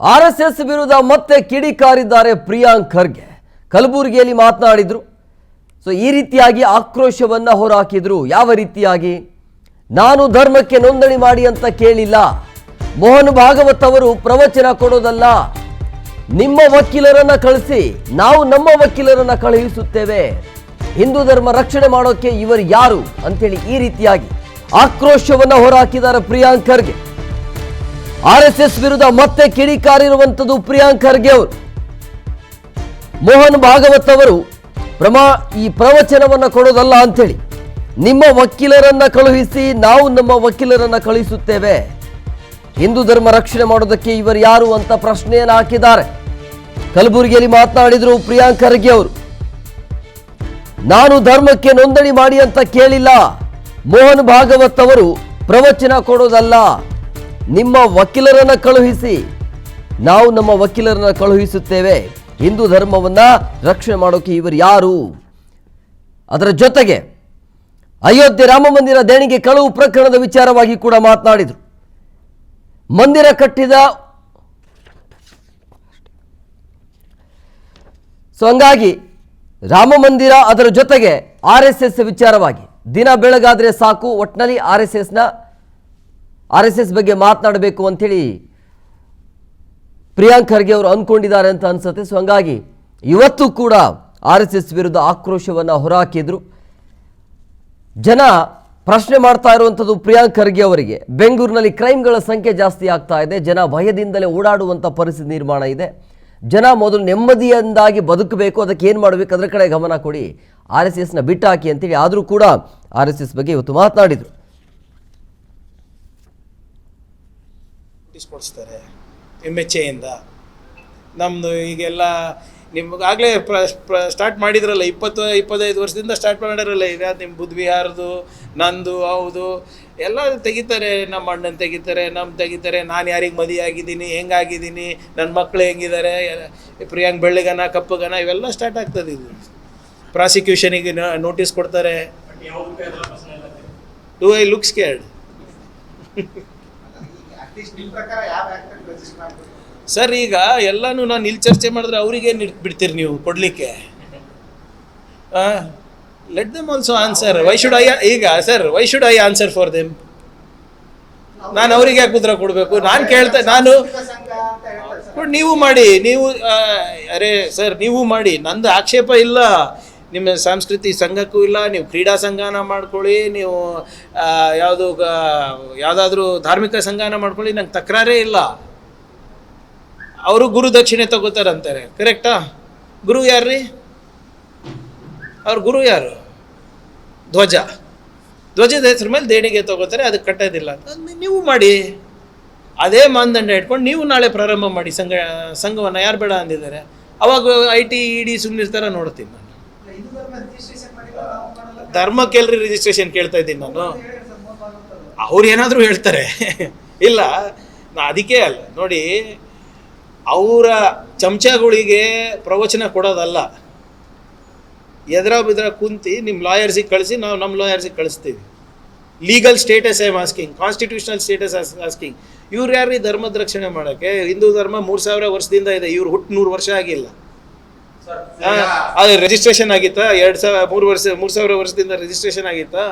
RSS ವಿರುದ್ಧ ಮತ್ತೆ ಕಿಡಿಕಾರಿದ್ದಾರೆ ಪ್ರಿಯಾಂಕ್ ಖರ್ಗೆ. ಕಲಬುರಗಿಯಲ್ಲಿ ಮಾತನಾಡಿದ್ರು. ಈ ರೀತಿಯಾಗಿ ಆಕ್ರೋಶವನ್ನ ಹೊರಹಾಕಿದ್ರು. ಯಾವ ರೀತಿಯಾಗಿ? ನಾನು ಧರ್ಮಕ್ಕೆ ನೋಂದಣಿ ಮಾಡಿ ಅಂತ ಕೇಳಿಲ್ಲ. ಮೋಹನ್ ಭಾಗವತ್ ಅವರು ಪ್ರವಚನ ಕೊಡೋದಲ್ಲ. ನಿಮ್ಮ ವಕೀಲರನ್ನ ಕಳಿಸಿ, ನಾವು ನಮ್ಮ ವಕೀಲರನ್ನ ಕಳುಹಿಸುತ್ತೇವೆ. ಹಿಂದೂ ಧರ್ಮ ರಕ್ಷಣೆ ಮಾಡೋಕೆ ಇವರು ಯಾರು ಅಂತೇಳಿ ಈ ರೀತಿಯಾಗಿ ಆಕ್ರೋಶವನ್ನ ಹೊರಹಾಕಿದ್ದಾರೆ ಪ್ರಿಯಾಂಕ್ ಖರ್ಗೆ. ಆರ್ಎಸ್ಎಸ್ ವಿರುದ್ಧ ಮತ್ತೆ ಕಿಡಿಕಾರಿರುವಂತದ್ದು ಪ್ರಿಯಾಂಕ್ ಖರ್ಗೆ ಅವರು. ಮೋಹನ್ ಭಾಗವತ್ ಅವರು ಈ ಪ್ರವಚನವನ್ನ ಕೊಡೋದಲ್ಲ ಅಂತೇಳಿ ನಿಮ್ಮ ವಕೀಲರನ್ನ ಕಳುಹಿಸಿ, ನಾವು ನಮ್ಮ ವಕೀಲರನ್ನ ಕಳುಹಿಸುತ್ತೇವೆ. ಹಿಂದೂ ಧರ್ಮ ರಕ್ಷಣೆ ಮಾಡೋದಕ್ಕೆ ಇವರು ಯಾರು ಅಂತ ಪ್ರಶ್ನೆಯನ್ನು ಹಾಕಿದ್ದಾರೆ. ಕಲಬುರಗಿಯಲ್ಲಿ ಮಾತನಾಡಿದ್ರು ಪ್ರಿಯಾಂಕ್ ಖರ್ಗೆ ಅವರು. ನಾನು ಧರ್ಮಕ್ಕೆ ನೋಂದಣಿ ಮಾಡಿ ಅಂತ ಕೇಳಿಲ್ಲ. ಮೋಹನ್ ಭಾಗವತ್ ಅವರು ಪ್ರವಚನ ಕೊಡೋದಲ್ಲ. ನಿಮ್ಮ ವಕೀಲರನ್ನ ಕಳುಹಿಸಿ, ನಾವು ನಮ್ಮ ವಕೀಲರನ್ನ ಕಳುಹಿಸುತ್ತೇವೆ. ಹಿಂದೂ ಧರ್ಮವನ್ನ ರಕ್ಷಣೆ ಮಾಡೋಕೆ ಇವರು ಯಾರು? ಅದರ ಜೊತೆಗೆ ಅಯೋಧ್ಯೆ ರಾಮ ಮಂದಿರ ದೇಣಿಗೆ ಕಳವು ಪ್ರಕರಣದ ವಿಚಾರವಾಗಿ ಕೂಡ ಮಾತನಾಡಿದರು. ಮಂದಿರ ಕಟ್ಟಿದ ಹಂಗಾಗಿ ರಾಮ ಮಂದಿರ, ಅದರ ಜೊತೆಗೆ ಆರ್ಎಸ್ಎಸ್ ವಿಚಾರವಾಗಿ ದಿನ ಬೆಳಗಾದ್ರೆ ಸಾಕು, ಒಟ್ಟಿನಲ್ಲಿ ಆರ್ಎಸ್ಎಸ್ ಬಗ್ಗೆ ಮಾತನಾಡಬೇಕು ಅಂಥೇಳಿ ಪ್ರಿಯಾಂಕ್ ಖರ್ಗೆ ಅವರು ಅಂದ್ಕೊಂಡಿದ್ದಾರೆ ಅಂತ ಅನ್ಸುತ್ತೆ. ಹಂಗಾಗಿ ಇವತ್ತು ಕೂಡ ಆರ್ಎಸ್ಎಸ್ ವಿರುದ್ಧ ಆಕ್ರೋಶವನ್ನು ಹೊರಹಾಕಿದ್ರು. ಜನ ಪ್ರಶ್ನೆ ಮಾಡ್ತಾ ಇರುವಂಥದ್ದು ಪ್ರಿಯಾಂಕ್ ಖರ್ಗೆ ಅವರಿಗೆ. ಬೆಂಗಳೂರಿನಲ್ಲಿ ಕ್ರೈಮ್ಗಳ ಸಂಖ್ಯೆ ಜಾಸ್ತಿ ಆಗ್ತಾ ಇದೆ. ಜನ ಭಯದಿಂದಲೇ ಓಡಾಡುವಂಥ ಪರಿಸ್ಥಿತಿ ನಿರ್ಮಾಣ ಇದೆ. ಜನ ಮೊದಲು ನೆಮ್ಮದಿಯಿಂದಾಗಿ ಬದುಕಬೇಕು, ಅದಕ್ಕೆ ಏನು ಮಾಡಬೇಕು ಅದರ ಕಡೆ ಗಮನ ಕೊಡಿ, ಆರ್ಎಸ್ಎಸ್ನ ಬಿಟ್ಟಾಕಿ ಅಂತೇಳಿ. ಆದರೂ ಕೂಡ ಆರ್ಎಸ್ಎಸ್ ಬಗ್ಗೆ ಇವತ್ತು ಮಾತನಾಡಿದರು. ಕೊಡಿಸ್ತಾರೆ MHAಯಿಂದ. ನಮ್ಮದು ಈಗೆಲ್ಲ ನಿಮ್ಗಾಗಲೇ ಸ್ಟಾರ್ಟ್ ಮಾಡಿದ್ರಲ್ಲ, 20-25 ವರ್ಷದಿಂದ ಸ್ಟಾರ್ಟ್ ಮಾಡಿರಲ್ಲ. ಈಗ ನಿಮ್ಮ ಬುದ್ಧ ವಿಹಾರದು, ನಂದು, ಹೌದು ಎಲ್ಲ ತೆಗಿತಾರೆ. ನಮ್ಮ ಅಣ್ಣನ ತೆಗಿತಾರೆ, ತೆಗಿತಾರೆ. ನಾನು ಯಾರಿಗೆ ಮದುವೆ ಆಗಿದ್ದೀನಿ, ಹೆಂಗಾಗಿದ್ದೀನಿ, ನನ್ನ ಮಕ್ಕಳು ಹೆಂಗಿದ್ದಾರೆ, ಪ್ರಿಯಾಂಕ್ ಬೆಳ್ಳಗನ ಕಪ್ಪಗನ, ಇವೆಲ್ಲ ಸ್ಟಾರ್ಟ್ ಆಗ್ತದೆ. ಇದು ಪ್ರಾಸಿಕ್ಯೂಷನಿಗೆ ನೋಟಿಸ್ ಕೊಡ್ತಾರೆ. Do I look scared? Sir, ಈಗ ಎಲ್ಲನೂ ನಾನು ಇಲ್ಲಿ ಚರ್ಚೆ ಮಾಡಿದ್ರೆ ಅವರಿಗೆ ಬಿಡ್ತೀರಿ ನೀವು ಕೊಡಲಿಕ್ಕೆ? Let them also answer. Why should I answer for them? ನಾನು ಅವರಿಗೆ ಯಾಕೆ ಉತ್ತರ ಕೊಡಬೇಕು? ನಾನು ನೀವು ಮಾಡಿ, ಅರೆ ಸರ್ ನೀವು ಮಾಡಿ, ನಂದು ಆಕ್ಷೇಪ ಇಲ್ಲ. ನಿಮ್ಮ ಸಾಂಸ್ಕೃತಿಕ ಸಂಘಕ್ಕೂ ಇಲ್ಲ. ನೀವು ಕ್ರೀಡಾ ಸಂಘನ ಮಾಡ್ಕೊಳ್ಳಿ, ನೀವು ಯಾವುದಾದ್ರೂ ಧಾರ್ಮಿಕ ಸಂಘನ ಮಾಡ್ಕೊಳ್ಳಿ, ನಂಗೆ ತಕರಾರೇ ಇಲ್ಲ. ಅವರು ಗುರು ದಕ್ಷಿಣೆ ತಗೋತಾರಂತಾರೆ, ಕರೆಕ್ಟಾ? ಗುರು ಯಾರ್ರೀ? ಅವ್ರ ಗುರು ಯಾರು? ಧ್ವಜದ ಹೆಸರು ಮೇಲೆ ದೇಣಿಗೆ ತಗೋತಾರೆ, ಅದಕ್ಕೆ ಕಟ್ಟೋದಿಲ್ಲ. ನೀವು ಮಾಡಿ, ಅದೇ ಮಾನದಂಡ ಇಟ್ಕೊಂಡು ನೀವು ನಾಳೆ ಪ್ರಾರಂಭ ಮಾಡಿ ಸಂಘವನ್ನು. ಯಾರು ಬೇಡ ಅಂದಿದ್ದಾರೆ? ಅವಾಗ IT ED ಸುಮ್ಮನಿರ್ತಾರ ನೋಡ್ತೀನಿ ನಾನು. ಧರ್ಮಕ್ಕೆಲ್ರಿ ರಿಜಿಸ್ಟ್ರೇಷನ್ ಕೇಳ್ತಾ ಇದ್ದೀನಿ ನಾನು. ಅವ್ರು ಏನಾದರೂ ಹೇಳ್ತಾರೆ ಇಲ್ಲ, ಅದಕ್ಕೆ ಅಲ್ಲ ನೋಡಿ, ಅವರ ಚಮಚಗಳಿಗೆ ಪ್ರವಚನ ಕೊಡೋದಲ್ಲ. ಎದ್ರ ಬಿದ್ರ ಕುಂತು ನಿಮ್ಮ ಲಾಯರ್ಸಿಗೆ ಕಳಿಸಿ, ನಾವು ನಮ್ಮ ಲಾಯರ್ಸಿಗೆ ಕಳಿಸ್ತೀವಿ. Legal status I am asking, constitutional status asking. ಇವ್ರು ಯಾರು ಧರ್ಮದ ರಕ್ಷಣೆ ಮಾಡೋಕ್ಕೆ? ಹಿಂದೂ ಧರ್ಮ 3000 ವರ್ಷದಿಂದ ಇದೆ. ಇವ್ರು ಹುಟ್ಟು 100 ವರ್ಷ ಆಗಿಲ್ಲ. ಅದು ರಿಜಿಸ್ಟ್ರೇಷನ್ ಆಗಿತ್ತಾ? 3000 ವರ್ಷದಿಂದ ರಿಜಿಸ್ಟ್ರೇಷನ್ ಆಗಿತ್ತಾ?